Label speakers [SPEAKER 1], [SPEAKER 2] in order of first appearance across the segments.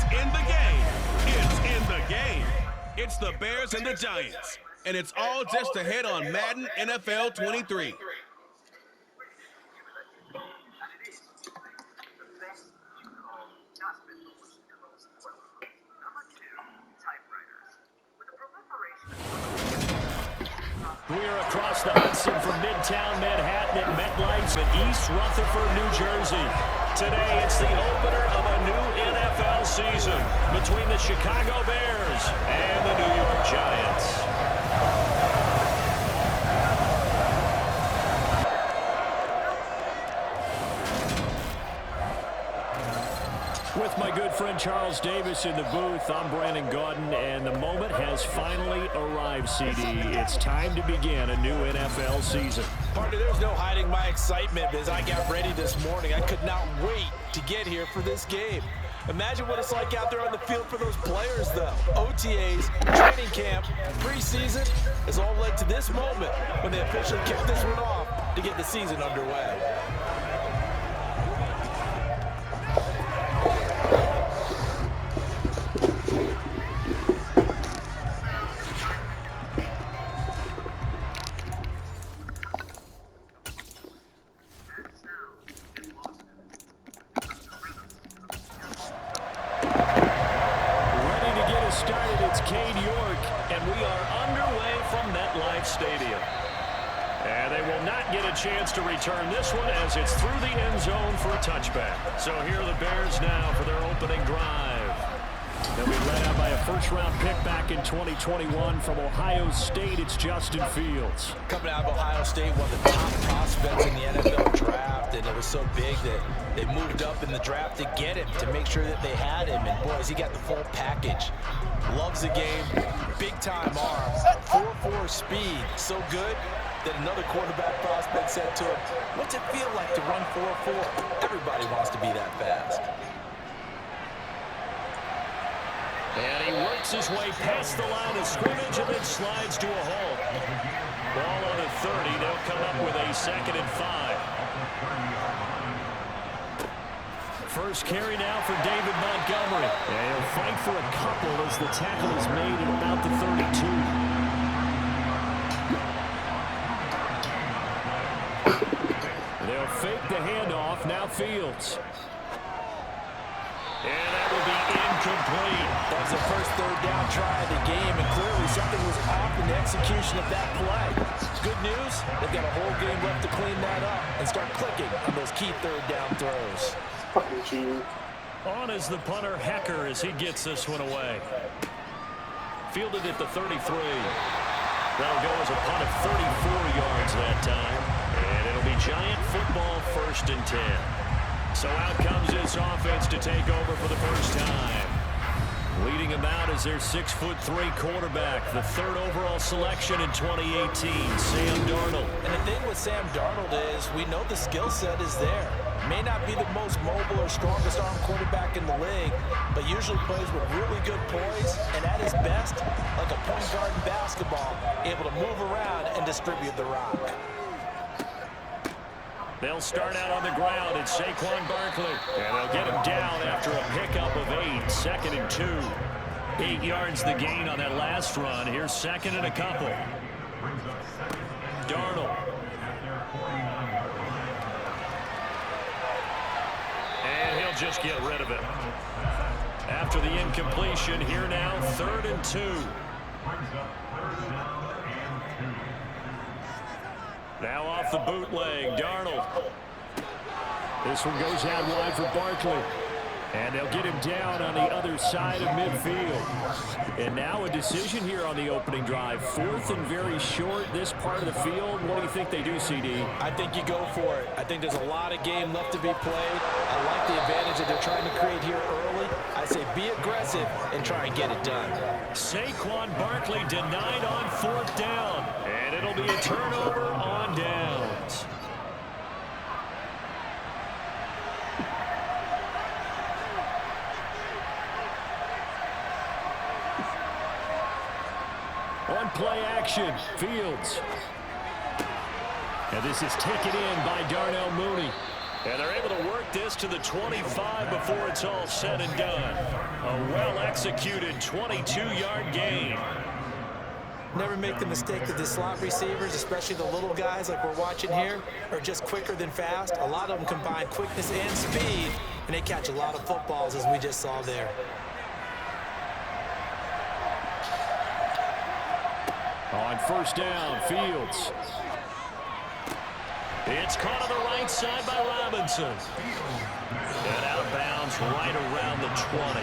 [SPEAKER 1] It's in the game. It's in the game. It's the Bears and the Giants. And it's all just ahead on Madden NFL 23.
[SPEAKER 2] We are across the Hudson from Midtown Manhattan at MetLife in East Rutherford, New Jersey. Today, it's the opener of a new NFL season between the Chicago Bears and the New York Giants. With my good friend Charles Davis in the booth, I'm Brandon Gaudin, and the moment has finally arrived, CD. It's time to begin a new NFL season.
[SPEAKER 3] Partner, there's no hiding my excitement as I got ready this morning. I could not wait to get here for this game. Imagine what it's like out there on the field for those players, though. OTAs, training camp, preseason has all led to this moment when they officially kick this one off to get the season underway.
[SPEAKER 2] Chance to return this one as it's through the end zone for a touchback. So here are the Bears now for their opening drive. They'll be led out by a first-round pick back in 2021 from Ohio State. It's Justin Fields.
[SPEAKER 3] Coming out of Ohio State, one of the top prospects in the NFL draft, and it was so big that they moved up in the draft to get him, to make sure that they had him. And boys, he got the full package. Loves the game, big-time arm, 4.4 speed, so good that another quarterback prospect said to him, "What's it feel like to run 4.4? Everybody wants to be that fast."
[SPEAKER 2] And he works his way past the line of scrimmage and then slides to a halt. Ball on the 30. They'll come up with a 2nd and 5. First carry now for David Montgomery. And he'll fight for a couple as the tackle is made at about the 32. They'll fake the handoff. Now Fields. And that will be incomplete.
[SPEAKER 3] That was the first third down try of the game, and clearly something was off in the execution of that play. Good news, they've got a whole game left to clean that up and start clicking on those key third down throws.
[SPEAKER 2] On is the punter, Hecker, as he gets this one away. Fielded at the 33. That'll go as a punt of 34 yards that time. And it'll be Giant football, 1st and 10. So out comes this offense to take over for the first time. Leading them out is their 6'3" quarterback, the 3rd overall selection in 2018, Sam Darnold.
[SPEAKER 3] And the thing with Sam Darnold is we know the skill set is there. May not be the most mobile or strongest arm quarterback in the league, but usually plays with really good poise and at his best, like a point guard in basketball, able to move around and distribute the rock.
[SPEAKER 2] They'll start out on the ground. It's Saquon Barkley. And they'll get him down after a pickup of 8, 2nd and 2. 8 yards the gain on that last run. Here's 2nd and a couple. Darnold. And he'll just get rid of it. After the incompletion, here now, 3rd and 2. Now off the bootleg, Darnold. This one goes out wide for Barkley. And they'll get him down on the other side of midfield. And now a decision here on the opening drive. 4th and very short, this part of the field. What do you think they do, CD?
[SPEAKER 3] I think you go for it. I think there's a lot of game left to be played. I like the advantage that they're trying to create here early. I say be aggressive and try and get it done.
[SPEAKER 2] Saquon Barkley denied on 4th down. And it'll be a turnover on downs. On play action, Fields. And this is taken in by Darnell Mooney. And they're able to work this to the 25 before it's all said and done. A well-executed 22-yard gain.
[SPEAKER 3] Never make the mistake that the slot receivers, especially the little guys like we're watching here, are just quicker than fast. A lot of them combine quickness and speed, and they catch a lot of footballs, as we just saw there.
[SPEAKER 2] On first down, Fields. It's caught on the right side by Robinson. And out of bounds right around the 20.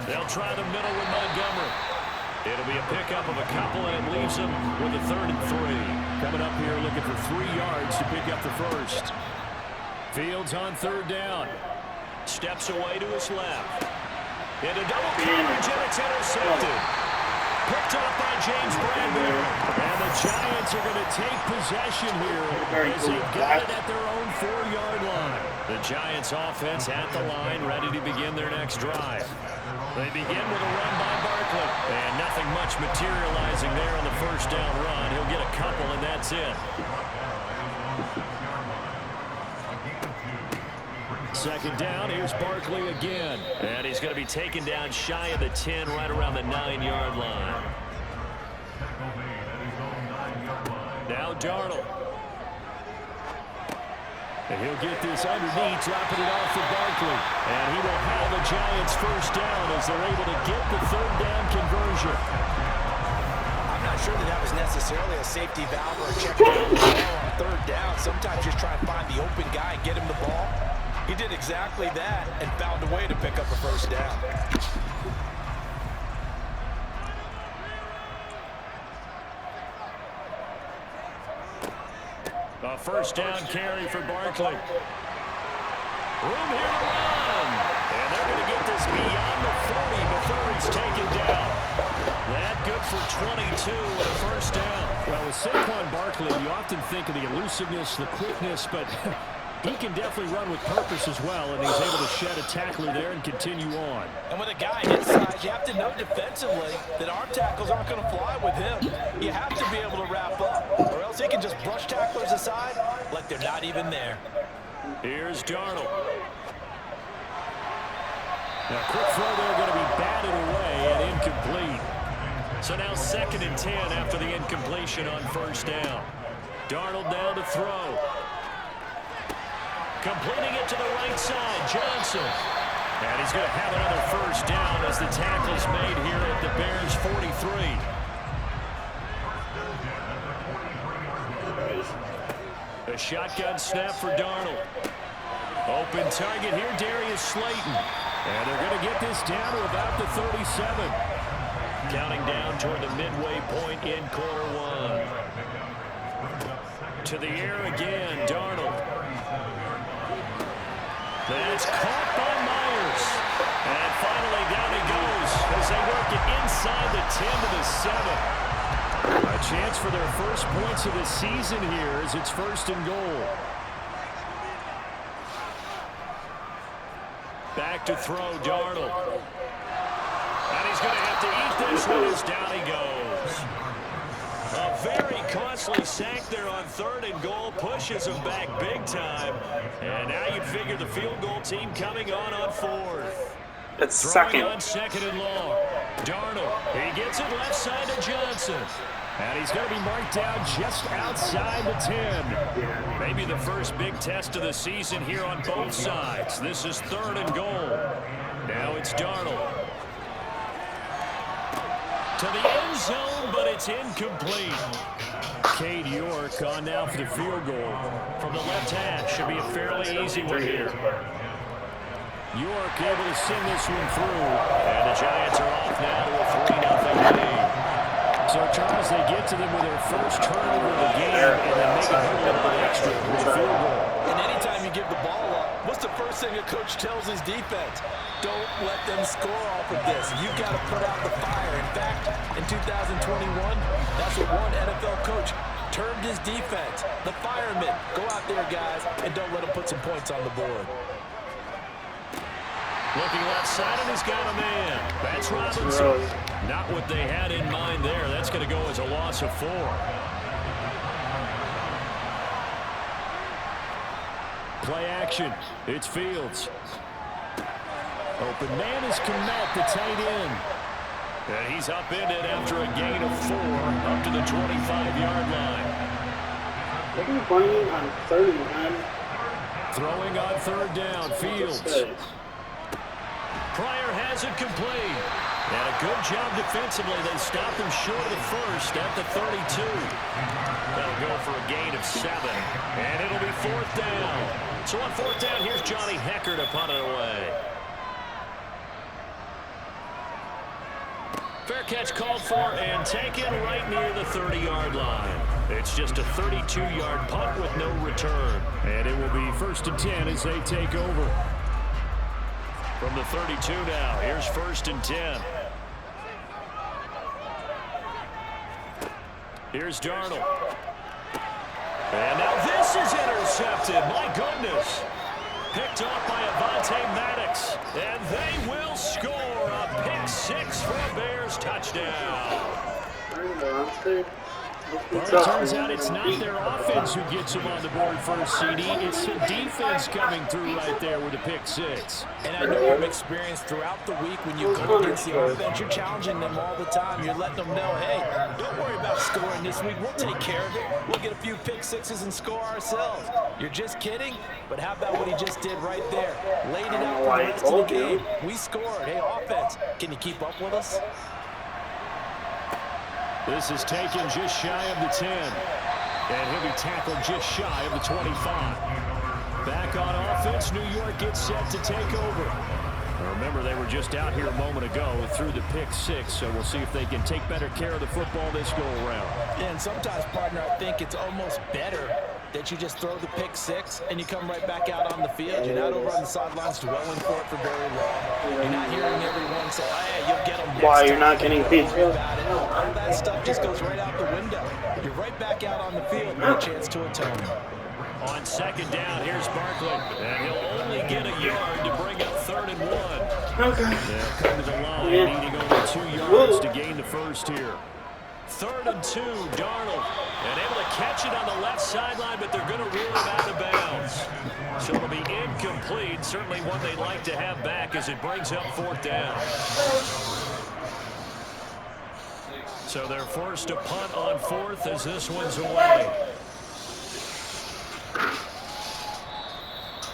[SPEAKER 2] They'll try the middle with Montgomery. It'll be a pickup of a couple, and it leaves them with a 3rd and 3. Coming up here looking for 3 yards to pick up the first. Fields on 3rd down. Steps away to his left. Into double coverage, and it's intercepted. Picked off by James Bradbury. And the Giants are going to take possession here as they've got it at their own 4-yard line. The Giants offense at the line, ready to begin their next drive. They begin with a run by Barkley. And nothing much materializing there on the first down run. He'll get a couple, and that's it. Second down, here's Barkley again. And he's going to be taken down shy of the 10, right around the 9-yard line. Now Darnold. And he'll get this underneath, dropping it off for Barkley. And he will have the Giants first down as they're able to get the 3rd down conversion.
[SPEAKER 3] I'm not sure that was necessarily a safety valve or a check down the ball on 3rd down. Sometimes just try and find the open guy and get him the ball. He did exactly that and found a way to pick up a first down.
[SPEAKER 2] A first down carry for Barkley. Room here to run. And they're going to get this beyond the 40 before he's taken down. That good for 22 and a first down.
[SPEAKER 4] Well, with Saquon Barkley, you often think of the elusiveness, the quickness, but he can definitely run with purpose as well, and he's able to shed a tackler there and continue on.
[SPEAKER 3] And with a guy his size, you have to know defensively that arm tackles aren't going to fly with him. You have to be able to wrap up, or else he can just brush tacklers aside like they're not even there.
[SPEAKER 2] Here's Darnold.
[SPEAKER 4] Now, quick throw there, going to be batted away and incomplete.
[SPEAKER 2] So now 2nd and 10 after the incompletion on first down. Darnold down to throw. Completing it to the right side, Johnson. And he's going to have another first down as the tackle's made here at the Bears' 43. A shotgun snap for Darnold. Open target here, Darius Slayton. And they're going to get this down to about the 37. Counting down toward the midway point in quarter 1. To the air again, Darnold. That's caught by Myers. And finally down he goes as they work it inside the 10 to the 7.
[SPEAKER 4] A chance for their first points of the season here as it's 1st and goal.
[SPEAKER 2] Back to throw, Darnold. And he's going to have to eat this one as down he goes. A very costly sack there on 3rd and goal pushes him back big time. And now you figure the field goal team coming on 4th.
[SPEAKER 5] It's
[SPEAKER 2] Throwing
[SPEAKER 5] 2nd.
[SPEAKER 2] on 2nd and long. Darnold, he gets it left side to Johnson.
[SPEAKER 4] And he's going to be marked down just outside the 10.
[SPEAKER 2] Maybe the first big test of the season here on both sides. This is 3rd and goal. Now it's Darnold. To the end zone, but it's incomplete.
[SPEAKER 4] Cade York on now for the field goal.
[SPEAKER 2] From the left hash, should be a fairly easy one here.
[SPEAKER 4] York able to send this one through.
[SPEAKER 2] And the Giants are off now to a 3-0 lead.
[SPEAKER 4] So, Charles, they get to them with their first turnover of the game and then make it a little bit extra with a field goal.
[SPEAKER 3] And anytime you give the ball up, what's the first thing a coach tells his defense? Don't let them score off of this. You've got to put out the fire. In fact, in 2021, that's what one NFL coach termed his defense. The firemen. Go out there, guys, and don't let them put some points on the board.
[SPEAKER 2] Looking left side, and he's got a man. That's Robinson. Not what they had in mind there. That's going to go as a loss of 4. Play action. It's Fields. Open man is Kmet, the tight end. And he's upended after a gain of 4 up to the 25-yard line.
[SPEAKER 5] They're going to bring him on 30, man.
[SPEAKER 2] Throwing on 3rd down, Fields. Pryor has it complete. And a good job defensively. They stopped him short of the first at the 32. That'll go for a gain of 7. And it'll be 4th down. So on 4th down, here's Johnny Hekker to punt it away. Fair catch called for and taken right near the 30-yard line. It's just a 32-yard punt with no return.
[SPEAKER 4] And it will be 1st and 10 as they take over.
[SPEAKER 2] From the 32 now, here's 1st and 10. Here's Darnold. And now this is intercepted. My goodness. Picked off by Avonte Maddox. And they will score a pick 6 for a Bears touchdown.
[SPEAKER 4] Well, it turns out it's not their offense who gets them on the board first, CD. It's the defense coming through right there with a pick 6.
[SPEAKER 3] And I know from experience throughout the week when you go against the offense, you're challenging them all the time. You're letting them know, hey, don't worry about scoring this week. We'll take care of it. We'll get a few pick 6s and score ourselves. You're just kidding? But how about what he just did right there? Laid it out for the rest of the game. We scored. Hey, offense, can you keep up with us?
[SPEAKER 4] This is taken just shy of the 10. And he'll be tackled just shy of the 25. Back on offense, New York gets set to take over. Remember, they were just out here a moment ago through the pick 6, so we'll see if they can take better care of the football this go-around.
[SPEAKER 3] Yeah, and sometimes, partner, I think it's almost better that you just throw the pick 6 and you come right back out on the field. You're not over on the sidelines dwelling for it for very long. You're not hearing everyone say, hey, you'll get them next
[SPEAKER 5] Why
[SPEAKER 3] time.
[SPEAKER 5] you're not getting pizza?
[SPEAKER 3] All that stuff just goes right out the window. You're right back out on the field with a chance to atone.
[SPEAKER 2] On 2nd down, here's Barkley. And he'll only get a yard to bring up 3rd and 1.
[SPEAKER 5] Okay.
[SPEAKER 2] They'll come to the line, needing only 2 yards to gain the first here. 3rd and 2, Darnold. And able to catch it on the left sideline, but they're going to rule him out of bounds. So it'll be incomplete. Certainly one they'd like to have back as it brings up 4th down. So they're forced to punt on 4th as this one's away.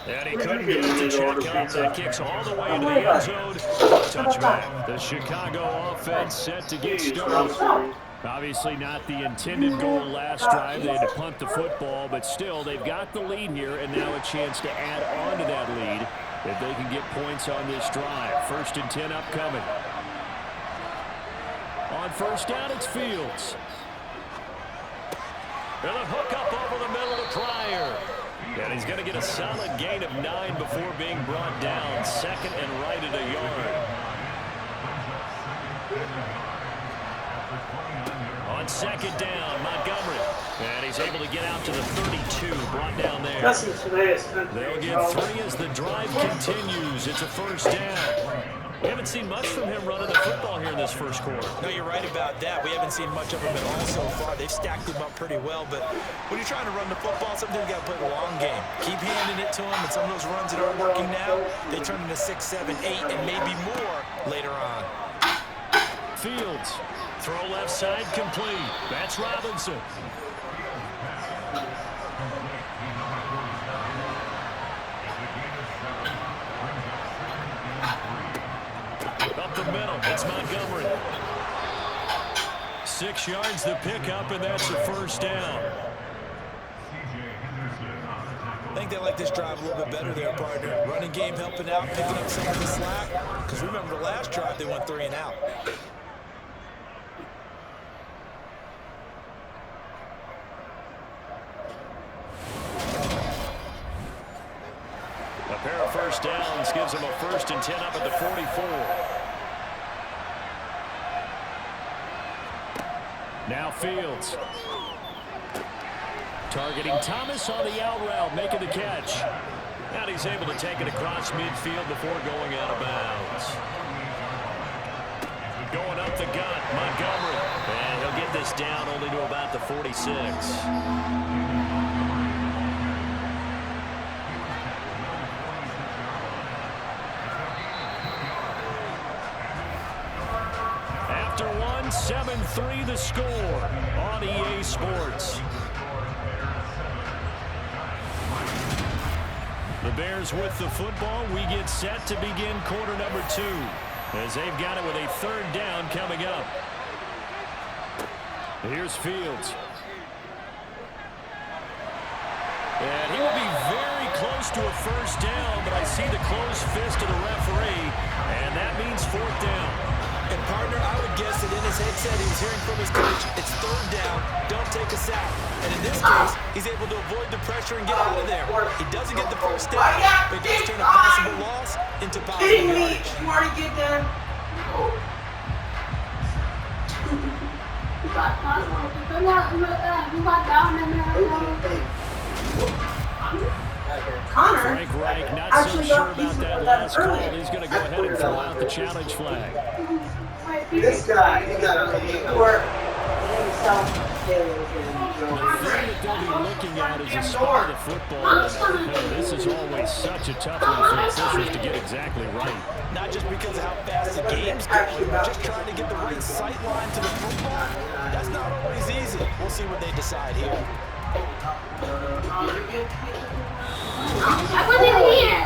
[SPEAKER 2] And he couldn't get it to check up. That kicks all the way into the end zone. Touchback. The Chicago offense set to get started. Obviously not the intended goal last drive. They had to punt the football, but still they've got the lead here and now a chance to add on to that lead if they can get points on this drive. 1st and 10 upcoming. On 1st down, it's Fields. And a hook up over the middle to Pryor. And he's going to get a solid gain of 9 before being brought down. 2nd and right at a yard. On 2nd down, Montgomery. And he's able to get out to the 32, brought down there. They'll get 3 as the drive continues. It's a 1st down. We haven't seen much from him running the football here in this first quarter.
[SPEAKER 3] No, you're right about that. We haven't seen much of him at all so far. They've stacked him up pretty well, but when you're trying to run the football, sometimes you got to play the long game. Keep handing it to him, and some of those runs that aren't working now, they turn into 6, 7, 8, and maybe more later on.
[SPEAKER 2] Fields. Throw left side complete. That's Robinson. Up the middle, it's Montgomery. 6 yards the pickup, and that's a 1st down.
[SPEAKER 3] I think they like this drive a little bit better there, partner. Running game helping out, picking up some of the slack. Because remember the last drive, they went 3 and out.
[SPEAKER 2] A pair of 1st downs gives them a 1st and 10 up at the 44. Now Fields. Targeting Thomas on the out route, making the catch. And he's able to take it across midfield before going out of bounds. Going up the gut, Montgomery. And he'll get this down only to about the 46. After one, 7-3 the score on EA Sports. The Bears with the football. We get set to begin quarter number 2 as they've got it with a third down coming up. Here's Fields. And he will be very close to a first down, but I see the closed fist of the referee, and that means fourth down.
[SPEAKER 3] And partner, I would guess that in his headset he was hearing from his coach, it's third down, don't take a sack. And in this case, he's able to avoid the pressure and get out of there. He doesn't get the first down, but he does turn a possible loss into possible yardage.
[SPEAKER 5] You already get done. Connor,
[SPEAKER 2] Frank Reich not so sure about that last call. He's going to go ahead and throw out the challenge flag.
[SPEAKER 5] this guy, he got to work himself.
[SPEAKER 2] The thing that they'll be looking at is the spot of the football. And, this is always such a tough one for officials to get exactly right.
[SPEAKER 3] Not just because of how fast the game's going, but just trying to get the right sight line to the football. That's not always easy. We'll see what they decide here.
[SPEAKER 6] I wasn't here.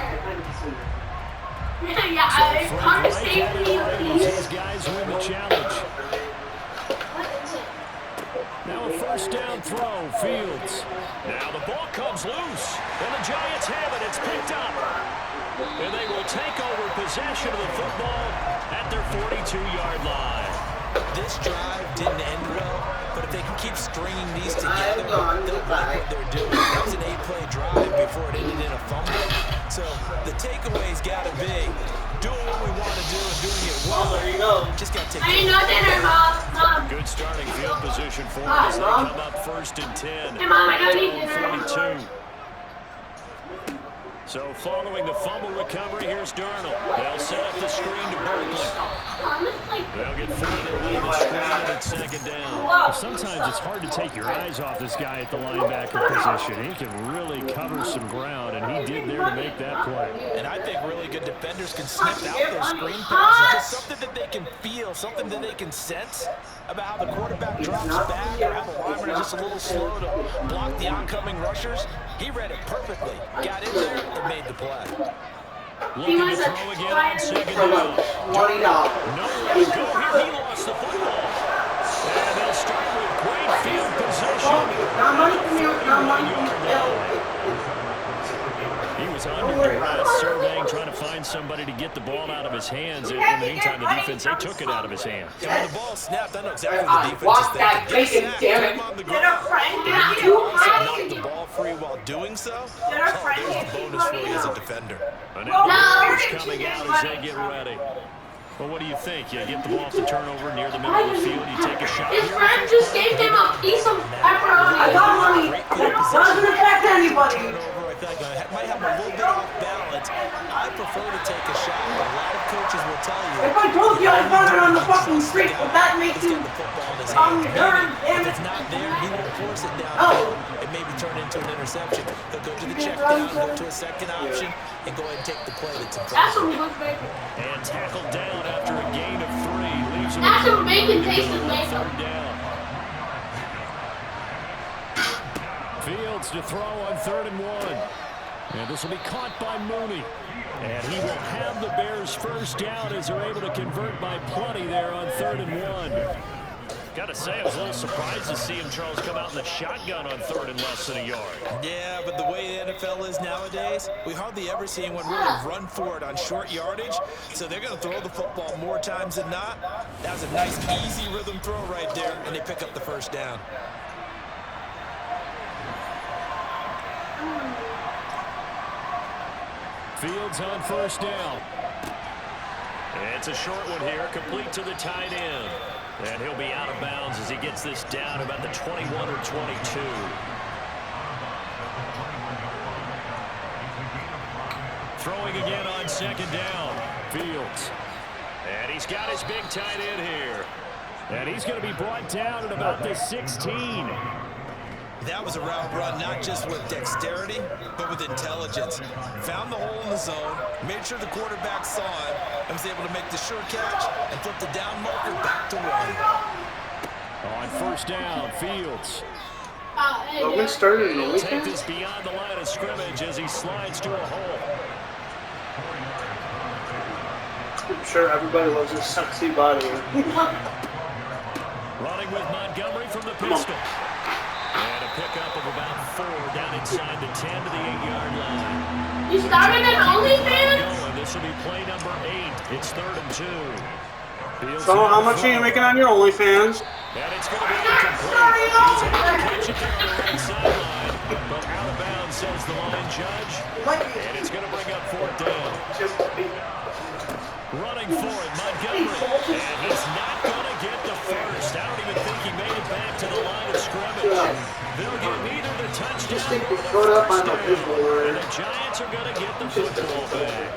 [SPEAKER 6] Yeah, Connor saved me.
[SPEAKER 2] These guys win the challenge. Now a first down throw, Fields. Now the ball comes loose, and the Giants have it. It's picked up. And they will take over possession of the football at their 42-yard line.
[SPEAKER 3] This drive didn't end well, but if they can keep stringing these together, they'll like what they're doing. That was an 8-play drive before it ended in a fumble. So the takeaway's got to be doing what we want to do and doing it well.
[SPEAKER 5] There you go.
[SPEAKER 3] Just got to take
[SPEAKER 6] I ain't no dinner, Mom.
[SPEAKER 2] Good starting field position for them as they come up first and 10.
[SPEAKER 6] Hey, Mom, I don't need dinner.
[SPEAKER 2] 42. So following the fumble recovery, here's Darnold. They'll set up the screen to Berkeley. They'll get 3 to lead the screen and it's second down.
[SPEAKER 4] Sometimes it's hard to take your eyes off this guy at the linebacker position. He can really cover some ground, and he did there to make that play.
[SPEAKER 3] And I think really good defenders can sniff out those screen passes. Just something that they can feel, something that they can sense about how the quarterback drops back or how the lineman is just a little slow to block the oncoming rushers. He read it perfectly. Got in there and made the play.
[SPEAKER 2] Looking to throw again on second down.
[SPEAKER 5] $20.
[SPEAKER 2] Nowhere to go here. He lost the football. And they'll start with great field position.
[SPEAKER 5] Not money from you, not money from you.
[SPEAKER 2] He was under duress, surveying, trying to find somebody to get the ball out of his hands. In the meantime, the defense, they took it out of his hands.
[SPEAKER 3] And when the ball snapped, I know exactly what the defense is
[SPEAKER 5] Watch
[SPEAKER 3] thinking.
[SPEAKER 5] that bacon, damn it.
[SPEAKER 3] On the
[SPEAKER 6] Get a
[SPEAKER 3] ground.
[SPEAKER 6] friend.
[SPEAKER 3] But if you can also knock the ball free while doing so, there's the bonus for you as a defender.
[SPEAKER 2] And now the Bears coming out as they get ready. Well, what do you think? You get the ball off the turnover near the middle of the field, you take a shot
[SPEAKER 6] His
[SPEAKER 2] here?
[SPEAKER 6] friend just gave him a piece of pepperoni.
[SPEAKER 5] I got money. Doesn't affect anybody.
[SPEAKER 3] Turnover, I think I might have a little bit off balance. I prefer to take a shot, but a lot of coaches will tell you.
[SPEAKER 5] If I told you I found it on the fucking street, would that make
[SPEAKER 3] He's
[SPEAKER 5] you
[SPEAKER 3] got the football in his
[SPEAKER 5] on
[SPEAKER 3] hands.
[SPEAKER 5] your
[SPEAKER 3] Maybe
[SPEAKER 5] damn
[SPEAKER 3] if
[SPEAKER 5] it?
[SPEAKER 3] it's not there, he won't force it downfield. It maybe turn into an interception. He'll go to the check down, go to a second option, and go ahead and take the play that's in front
[SPEAKER 6] That's
[SPEAKER 3] of
[SPEAKER 6] what
[SPEAKER 3] him.
[SPEAKER 6] we look like.
[SPEAKER 2] And tackled down after a gain of 3. Leaves him
[SPEAKER 6] That's
[SPEAKER 2] with
[SPEAKER 6] what bacon tastes
[SPEAKER 2] on
[SPEAKER 6] like.
[SPEAKER 2] third down. Fields to throw on 3rd and 1. And this will be caught by Mooney. And he will have the Bears first down as they're able to convert by plenty there on 3rd and 1. Got to say, I was a little surprised to see him, Charles, come out in the shotgun on 3rd and less than a yard.
[SPEAKER 3] Yeah, but the way the NFL is nowadays, we hardly ever see anyone really run for it on short yardage. So they're going to throw the football more times than not. That was a nice, easy rhythm throw right there, and they pick up the first down.
[SPEAKER 2] Fields on first down. It's a short one here, complete to the tight end. And he'll be out of bounds as he gets this down about the 21 or 22. Throwing again on second down. Fields. And he's got his big tight end here.
[SPEAKER 4] And he's going to be brought down at about the 16.
[SPEAKER 3] That was a route run, not just with dexterity, but with intelligence. Found the hole in the zone, made sure the quarterback saw it, and was able to make the sure catch and flip the down marker back to one.
[SPEAKER 4] On first down, Fields.
[SPEAKER 5] Logan started in the
[SPEAKER 2] He'll take
[SPEAKER 5] weekend?
[SPEAKER 2] this beyond the line of scrimmage as he slides to a hole.
[SPEAKER 5] I'm sure everybody loves his sexy body.
[SPEAKER 2] Running with Montgomery from the pistol. And a pickup of about 4 down inside the 10 to the 8-yard line.
[SPEAKER 6] You started an OnlyFans?
[SPEAKER 2] This will be play number 8. It's 3rd and 2. Fields
[SPEAKER 5] So how much are you making on your OnlyFans?
[SPEAKER 2] And it's going to be incomplete. He's able to catch it there on the right sideline. But out of bounds, says the line judge. And it's going to bring up 4th down. Running for it, Montgomery. And he's not going to get the first. I don't even think he made it back to the line of scrimmage. They'll get neither the touchdown or the first down. And the Giants are going to get the football back.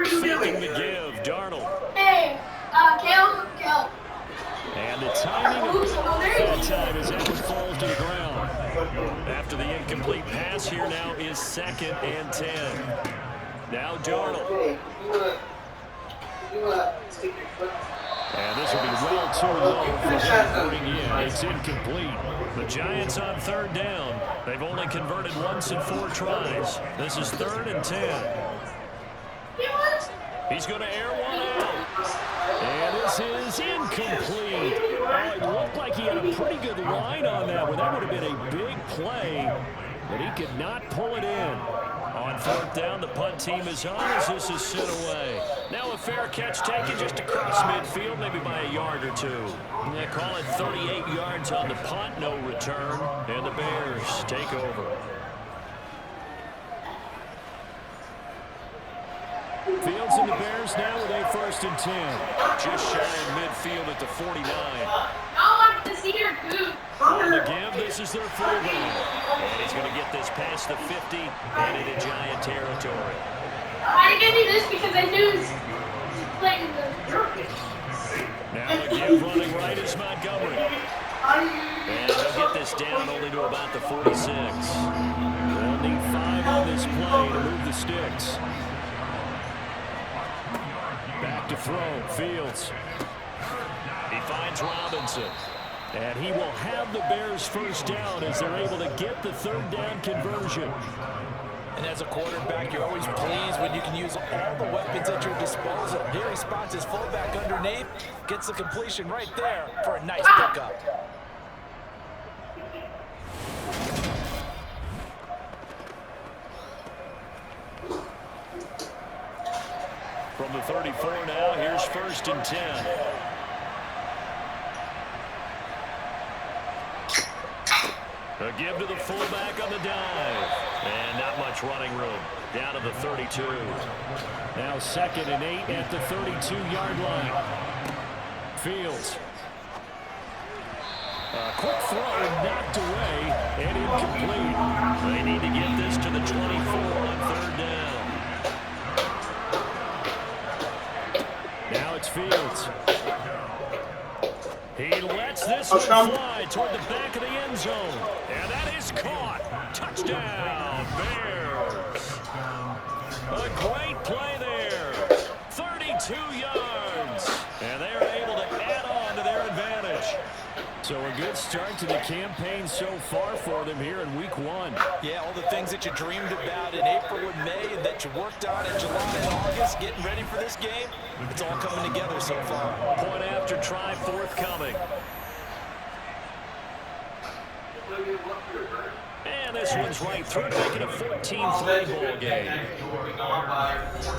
[SPEAKER 2] Faking the give, Darnold.
[SPEAKER 6] Hey, Kel.
[SPEAKER 2] And the timing of that time as that one falls to the ground. After the incomplete pass here now is 2nd and 10. Now Darnold. And this will be well too low for him putting in. It's incomplete. The Giants on 3rd down. They've only converted once in 4 tries. This is 3rd and 10. He's going to air one out. And this is incomplete. It looked like he had a pretty good line on that one. That would have been a big play, but he could not pull it in. On 4th down, the punt team is on as this is sent away. Now a fair catch taken just across midfield, maybe by a yard or 2. They call it 38 yards on the punt, no return, and the Bears take over. Fields and the Bears now with a 1st and 10. Just shy of midfield at the 49.
[SPEAKER 6] I want to see your boot.
[SPEAKER 2] On the give, this is their fullback. And he's going to get this past the 50 and into Giant territory.
[SPEAKER 6] I give you this because I knew he was playing the
[SPEAKER 2] Now a give running right is Montgomery. And they'll get this down only to about the 46. They'll need 5 on this play to move the sticks. Back to throw, Fields. He finds Robinson. And he will have the Bears first down as they're able to get the 3rd down conversion.
[SPEAKER 3] And as a quarterback, you're always pleased when you can use all the weapons at your disposal. Here he spots his fullback underneath, gets the completion right there for a nice pickup.
[SPEAKER 2] From the 34 now, here's 1st and 10. A give to the fullback on the dive. And not much running room. Down to the 32.
[SPEAKER 4] Now 2nd and 8 at the 32-yard line. Fields. A quick throw knocked away and incomplete.
[SPEAKER 2] They need to get this to the 24 on 3rd down.
[SPEAKER 4] Now it's Fields.
[SPEAKER 2] He lets this one fly toward the back of the end zone. And that is caught. Touchdown, Bears. A great play there. 32 yards. And they are able to add on to their advantage.
[SPEAKER 4] So a good start to the campaign so far for them here in week 1.
[SPEAKER 3] Yeah, all the things that you dreamed about in April and May and that you worked on in July and August, getting ready for this game, it's all coming together so far.
[SPEAKER 2] Point after try forthcoming. And this one's right through, making a 14-3 ball game.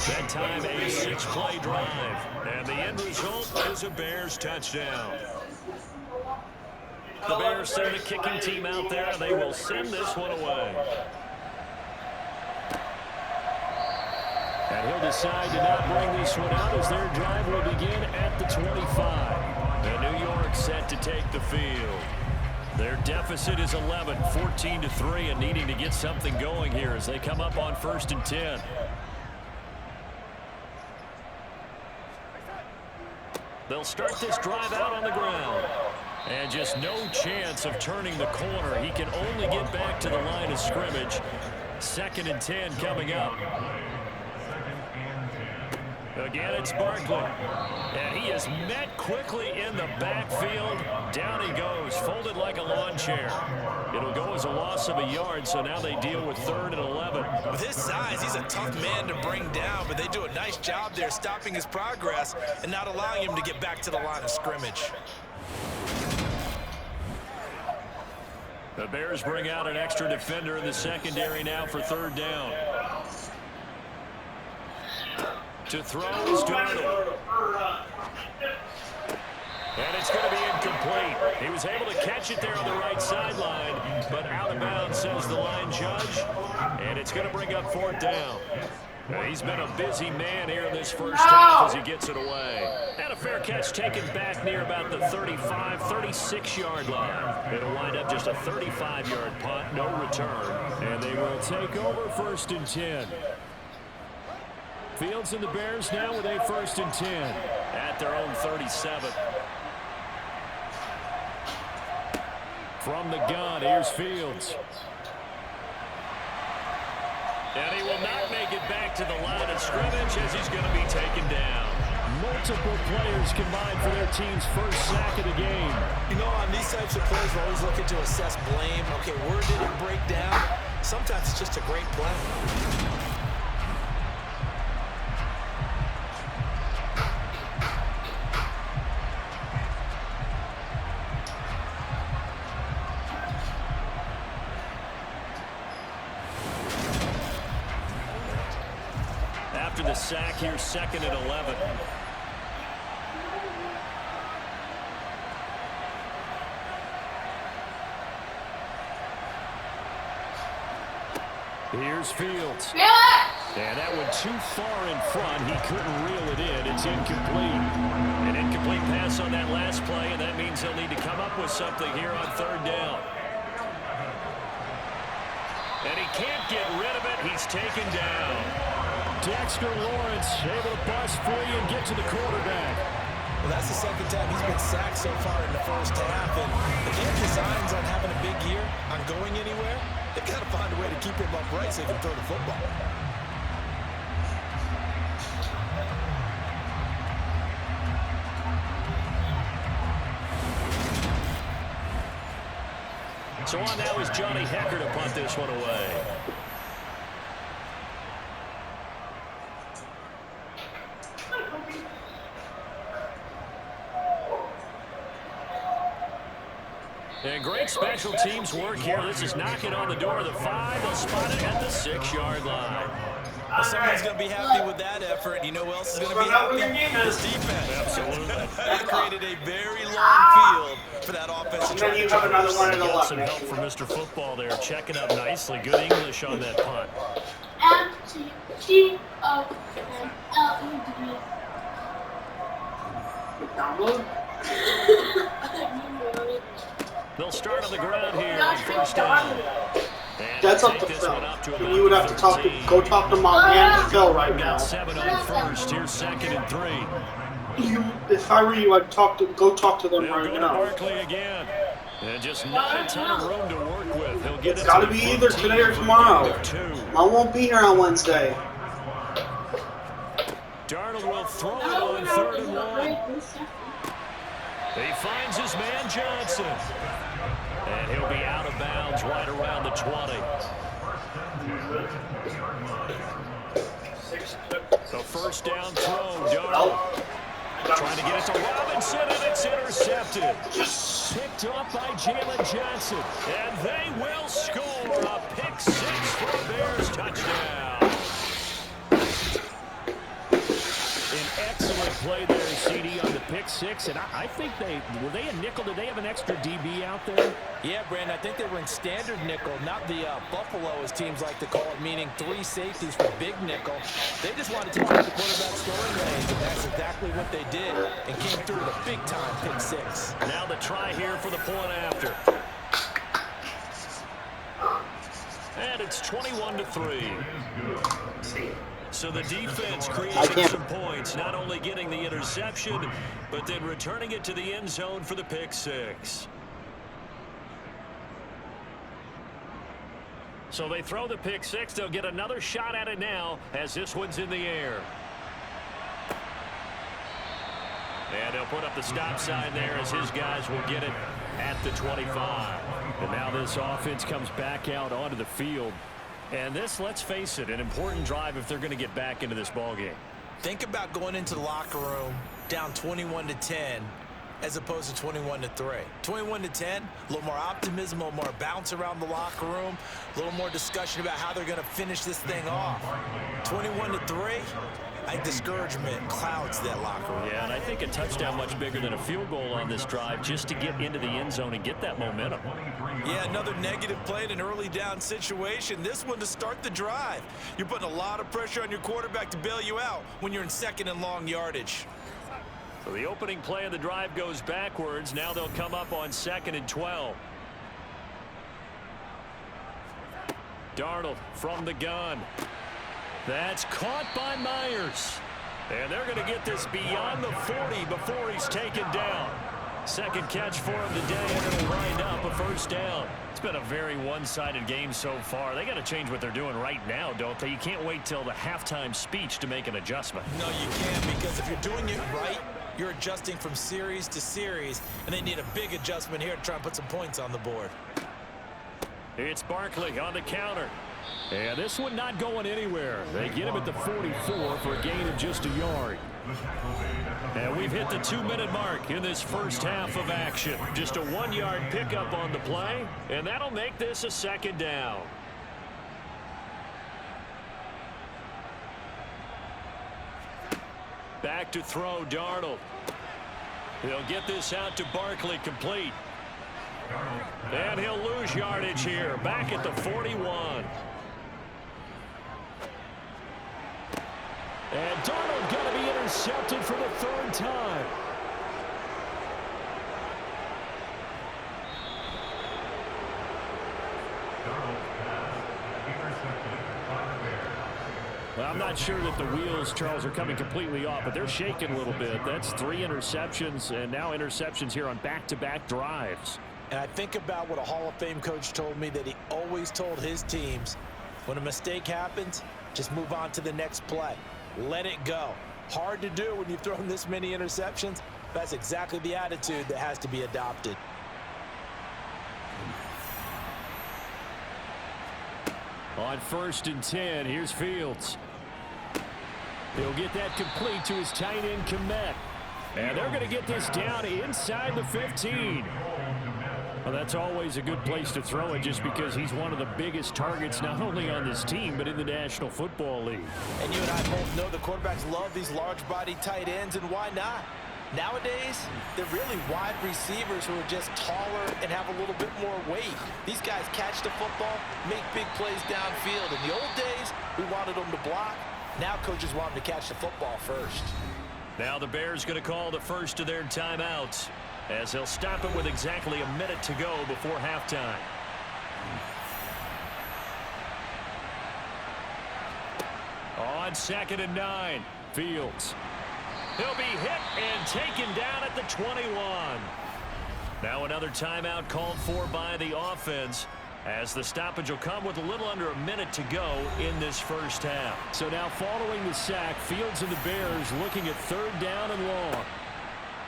[SPEAKER 2] That time a 6-play drive. And the end result is a Bears touchdown. The Bears send the kicking team out there, and they will send this one away.
[SPEAKER 4] And he'll decide to not bring this one out as their drive will begin at the 25.
[SPEAKER 2] And New York set to take the field. Their deficit is 11, 14-3, and needing to get something going here as they come up on 1st and 10. They'll start this drive out on the ground. And just no chance of turning the corner. He can only get back to the line of scrimmage. 2nd and 10 coming up. Again, it's Barkley. And he is met quickly in the backfield. Down he goes, folded like a lawn chair. It'll go as a loss of a yard, so now they deal with 3rd and 11.
[SPEAKER 3] With his size, he's a tough man to bring down, but they do a nice job there stopping his progress and not allowing him to get back to the line of scrimmage.
[SPEAKER 2] The Bears bring out an extra defender in the secondary now for 3rd down. To throw is Darnold. And it's going to be incomplete. He was able to catch it there on the right sideline, but out of bounds, says the line judge. And it's going to bring up 4th down. He's been a busy man here in this first half as he gets it away. And a fair catch taken back near about the 35, 36-yard line. It'll wind up just a 35-yard punt, no return. And they will take over 1st and 10. Fields and the Bears now with a 1st and 10 at their own 37. From the gun, here's Fields. And he will not make it back to the line of scrimmage as he's going to be taken down. Multiple players combined for their team's first sack of the game.
[SPEAKER 3] You know, on these types of plays, we're always looking to assess blame. Okay, where did it break down? Sometimes it's just a great play.
[SPEAKER 2] After the sack here, 2nd and 11. Here's Fields. And that went too far in front. He couldn't reel it in. It's incomplete. An incomplete pass on that last play, and that means he'll need to come up with something here on 3rd down. And he can't get rid of it. He's taken down. Dexter Lawrence able to bust free and get to the quarterback.
[SPEAKER 3] Well, that's the 2nd time he's been sacked so far in the first half. And if they have designs on having a big year, on going anywhere, they've got to find a way to keep him upright so he can throw the football.
[SPEAKER 2] So on now is Johnny Hekker to punt this one away. And great special teams work here. This is knocking on the door of the 5. They'll spot it at the 6-yard line.
[SPEAKER 3] Well, someone's going to be happy with that effort. You know who else is going to be happy? This defense.
[SPEAKER 2] Absolutely.
[SPEAKER 3] That created a very long field for that offense to try to
[SPEAKER 5] have another one in the
[SPEAKER 2] Got
[SPEAKER 5] left.
[SPEAKER 2] some help from Mr. Football there, checking up nicely. Good English on that punt.
[SPEAKER 5] Download?
[SPEAKER 2] They'll start on the ground here on 1st down.
[SPEAKER 5] That's up to Phil. And you would have to go talk to Montana and Phil right now.
[SPEAKER 2] 7 on 1st. Here's 2nd and 3.
[SPEAKER 5] If I were you, I'd go talk to them
[SPEAKER 2] They'll
[SPEAKER 5] right
[SPEAKER 2] go to
[SPEAKER 5] now.
[SPEAKER 2] Barkley again. And just not a ton of room to work with. He'll get
[SPEAKER 5] It's got to be either today or tomorrow. I won't be here on Wednesday.
[SPEAKER 2] Darnold will throw it on 3rd and 1. He finds his man Johnson. And he'll be out of bounds right around the 20. The 1st down throw, Darnold. Trying to get it to Robinson, and it's intercepted. Picked up by Jalen Johnson. And they will score a pick 6 for a Bears touchdown. An excellent play there, CD, on the pick 6. And I think were they a nickel? Did they have an extra DB out there?
[SPEAKER 3] Yeah, Brandon, I think they were in standard nickel, not the Buffalo, as teams like to call it, meaning 3 safeties for big nickel. They just wanted to keep the quarterback scoring range, and that's exactly what they did, and came through with a big-time pick 6.
[SPEAKER 2] Now the try here for the point after. And it's 21-3. So the defense creating some points, not only getting the interception, but then returning it to the end zone for the pick six. So they throw the pick six. They'll get another shot at it now as this one's in the air. And they'll put up the stop sign there as his guys will get it at the 25. And now this offense comes back out onto the field. And this, let's face it, an important drive if they're going to get back into this ballgame.
[SPEAKER 3] Think about going into the locker room down 21-10 as opposed to 21-3. 21-10, a little more optimism, a little more bounce around the locker room, a little more discussion about how they're going to finish this thing off. 21-3, I think discouragement clouds that locker room.
[SPEAKER 2] Yeah, and I think a touchdown much bigger than a field goal on this drive just to get into the end zone and get that momentum.
[SPEAKER 3] Yeah, another negative play in an early down situation. This one to start the drive. You're putting a lot of pressure on your quarterback to bail you out when you're in second and long yardage.
[SPEAKER 2] So the opening play of the drive goes backwards. Now they'll come up on 2nd and 12. Darnold from the gun. That's caught by Myers. And they're going to get this beyond the 40 before he's taken down. Second catch for him today, and it'll wind up a first down. It's been a very one-sided game so far. They got to change what they're doing right now, don't they? You can't wait till the halftime speech to make an adjustment.
[SPEAKER 3] No, you can't, because if you're doing it right, you're adjusting from series to series, and they need a big adjustment here to try and put some points on the board.
[SPEAKER 2] It's Barkley on the counter. And this one not going anywhere. They get him at the 44 for a gain of just a yard. And we've hit the 2-minute mark in this first half of action. Just a 1-yard pickup on the play, and that'll make this a second down. Back to throw, Darnold. He'll get this out to Barkley, complete. And he'll lose yardage here, back at the 41. And Darnold going to be intercepted for the 3rd time. Well, I'm not sure that the wheels, Charles, are coming completely off, but they're shaking a little bit. That's 3 interceptions, and now interceptions here on back-to-back drives.
[SPEAKER 3] And I think about what a Hall of Fame coach told me, that he always told his teams, when a mistake happens, just move on to the next play. Let it go. Hard to do when you've thrown this many interceptions. That's exactly the attitude that has to be adopted.
[SPEAKER 2] On 1st and 10, here's Fields. He'll get that complete to his tight end, Kmet. And they're going to get this down inside the 15. Well, that's always a good place to throw it, just because he's one of the biggest targets not only on this team but in the National Football League.
[SPEAKER 3] And you and I both know the quarterbacks love these large-body tight ends, and why not? Nowadays, they're really wide receivers who are just taller and have a little bit more weight. These guys catch the football, make big plays downfield. In the old days, we wanted them to block. Now coaches want them to catch the football first.
[SPEAKER 2] Now the Bears going to call the first of their timeouts, as they'll stop it with exactly a minute to go before halftime. On 2nd and 9, Fields. He'll be hit and taken down at the 21. Now another timeout called for by the offense, as the stoppage will come with a little under a minute to go in this first half. So now following the sack, Fields and the Bears looking at 3rd down and long.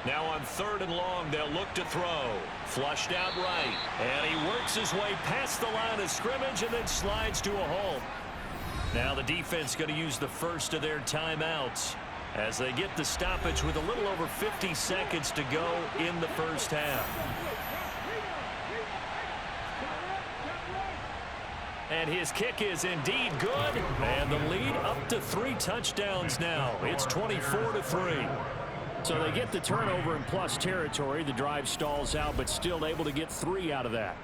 [SPEAKER 2] Now on 3rd and long, they'll look to throw. Flushed out right. And he works his way past the line of scrimmage and then slides to a halt. Now the defense going to use the first of their timeouts as they get the stoppage with a little over 50 seconds to go in the first half. And his kick is indeed good. And the lead up to 3 touchdowns now. It's 24-3. So they get the turnover in plus territory. The drive stalls out, but still able to get 3 out of that.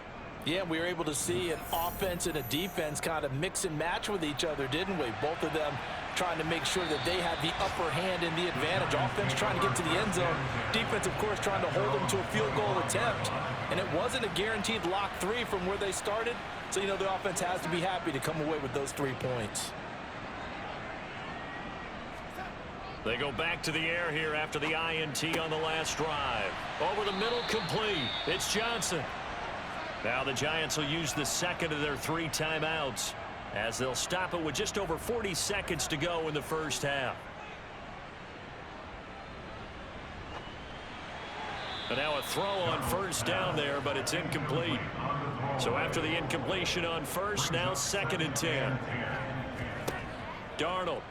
[SPEAKER 3] Yeah, we were able to see an offense and a defense kind of mix and match with each other, didn't we? Both of them trying to make sure that they had the upper hand and the advantage. Offense trying to get to the end zone. Defense, of course, trying to hold them to a field goal attempt. And it wasn't a guaranteed lock 3 from where they started. So, you know, the offense has to be happy to come away with those 3 points.
[SPEAKER 2] They go back to the air here after the INT on the last drive. Over the middle, complete. It's Johnson. Now the Giants will use the second of their 3 timeouts as they'll stop it with just over 40 seconds to go in the first half. And now a throw on first down there, but it's incomplete. So after the incompletion on first, now 2nd and 10. Darnold.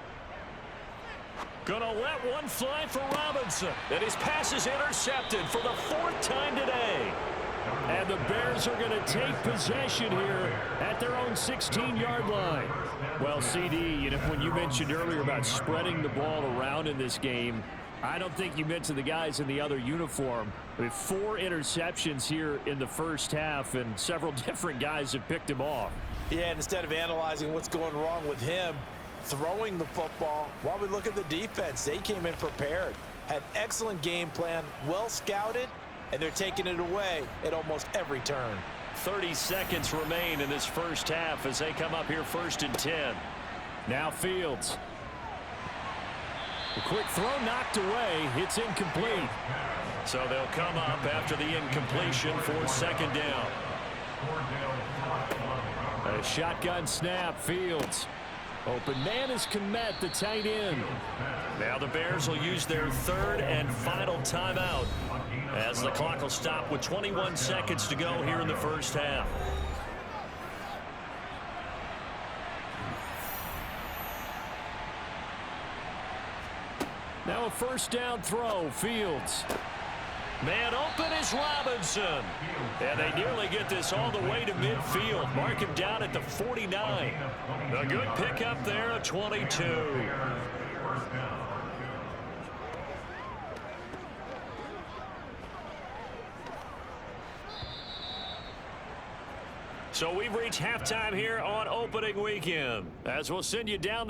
[SPEAKER 2] Gonna let one fly for Robinson. And his pass is intercepted for the 4th time today.
[SPEAKER 4] And the Bears are going to take possession here at their own 16-yard line. Well, CD, you know, when you mentioned earlier about spreading the ball around in this game, I don't think you mentioned the guys in the other uniform. I mean, 4 interceptions here in the first half, and several different guys have picked him off.
[SPEAKER 3] Yeah, and instead of analyzing what's going wrong with him, throwing the football, while we look at the defense, they came in prepared, had excellent game plan, well scouted, and they're taking it away at almost every turn.
[SPEAKER 2] 30 seconds remain in this first half as they come up here 1st and 10.
[SPEAKER 4] Now Fields. A quick throw knocked away. It's incomplete.
[SPEAKER 2] So they'll come up after the incompletion for 2nd down.
[SPEAKER 4] A shotgun snap. Fields. Open man is Kmet, the tight end.
[SPEAKER 2] Now the Bears will use their 3rd and final timeout as the clock will stop with 21 seconds to go here in the first half.
[SPEAKER 4] Now a 1st down throw. Fields.
[SPEAKER 2] Man open is Robinson. And they nearly get this all the way to midfield. Mark him down at the 49. A good pickup there, a 22. So we've reached halftime here on opening weekend, as we'll send you down the